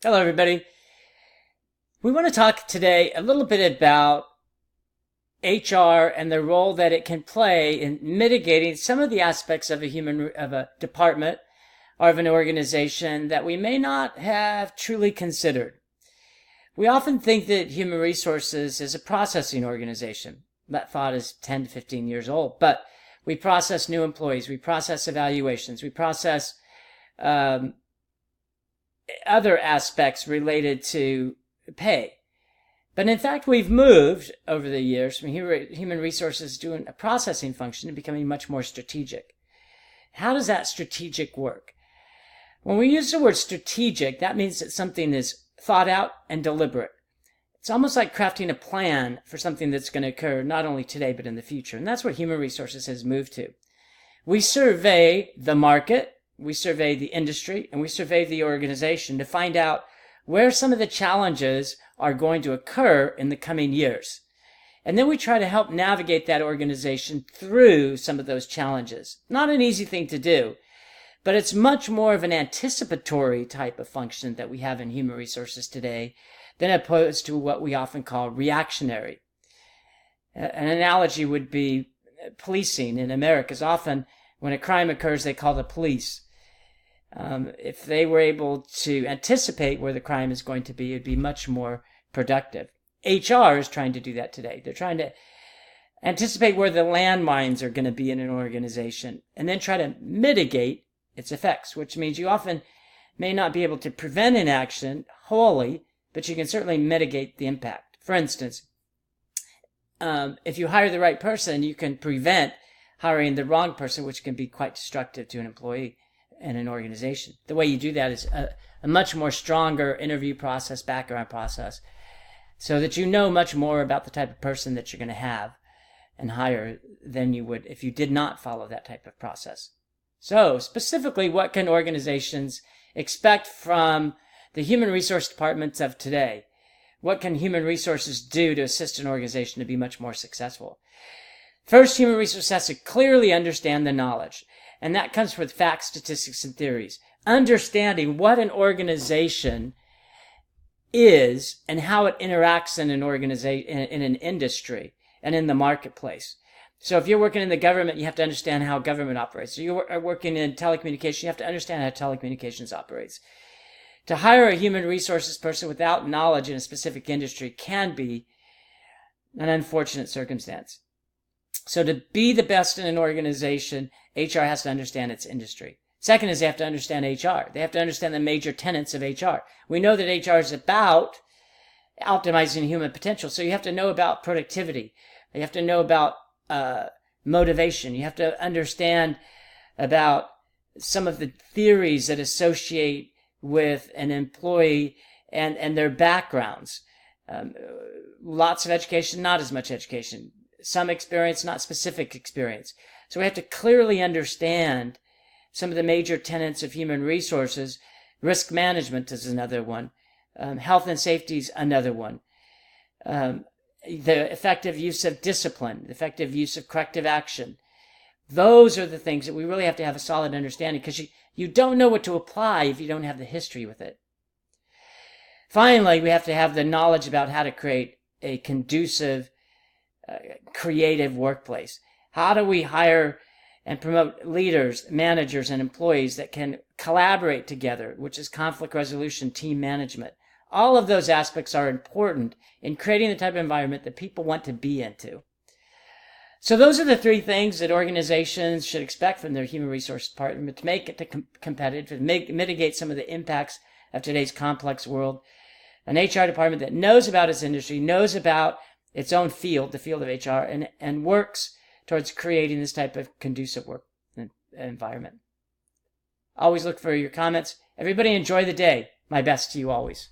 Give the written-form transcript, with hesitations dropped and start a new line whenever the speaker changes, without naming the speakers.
Hello, everybody. We want to talk today a little bit about HR and the role that it can play in mitigating some of the aspects of a department or of an organization that we may not have truly considered. We often think that human resources is a processing organization. That thought is 10 to 15 years old, but we process new employees, we process evaluations, we process other aspects related to pay. But in fact, we've moved over the years from human resources doing a processing function to becoming much more strategic. How does that strategic work? When we use the word strategic, that means that something is thought out and deliberate. It's almost like crafting a plan for something that's going to occur not only today, but in the future. And that's what human resources has moved to. We survey the market, we survey the industry, and we survey the organization to find out where some of the challenges are going to occur in the coming years. And then we try to help navigate that organization through some of those challenges. Not an easy thing to do, but it's much more of an anticipatory type of function that we have in human resources today than opposed to what we often call reactionary. An analogy would be policing in America. Often when a crime occurs, they call the police. If they were able to anticipate where the crime is going to be, it'd be much more productive. HR is trying to do that today. They're trying to anticipate where the landmines are going to be in an organization and then try to mitigate its effects, which means you often may not be able to prevent an action wholly, but you can certainly mitigate the impact. For instance, if you hire the right person, you can prevent hiring the wrong person, which can be quite destructive to an employee and an organization. The way you do that is a much more stronger interview process, background process, so that you know much more about the type of person that you're going to have and hire than you would if you did not follow that type of process. So specifically, what can organizations expect from the human resource departments of today? What can human resources do to assist an organization to be much more successful? First, human resources has to clearly understand the knowledge. And that comes with facts, statistics, and theories. Understanding what an organization is and how it interacts in an organization, in an industry, and in the marketplace. So if you're working in the government, you have to understand how government operates. So you're working in telecommunications, you have to understand how telecommunications operates. To hire a human resources person without knowledge in a specific industry can be an unfortunate circumstance. So to be the best in an organization, HR has to understand its industry. Second is they have to understand HR. They have to understand the major tenets of HR. We know that HR is about optimizing human potential. So you have to know about productivity. You have to know about motivation. You have to understand about some of the theories that associate with an employee and their backgrounds. Lots of education, not as much education. Some experience, not specific experience. So we have to clearly understand some of the major tenets of human resources. Risk management is another one. Health and safety is another one. The effective use of discipline, the effective use of corrective action. Those are the things that we really have to have a solid understanding, because you don't know what to apply if you don't have the history with it. Finally, we have to have the knowledge about how to create a conducive, creative workplace. How do we hire and promote leaders, managers, and employees that can collaborate together, which is conflict resolution, team management? All of those aspects are important in creating the type of environment that people want to be into. So those are the three things that organizations should expect from their human resource department to make it competitive, to mitigate some of the impacts of today's complex world. An HR department that knows about its industry, knows about its own field, the field of HR, and works towards creating this type of conducive work environment. Always look for your comments. Everybody enjoy the day. My best to you always.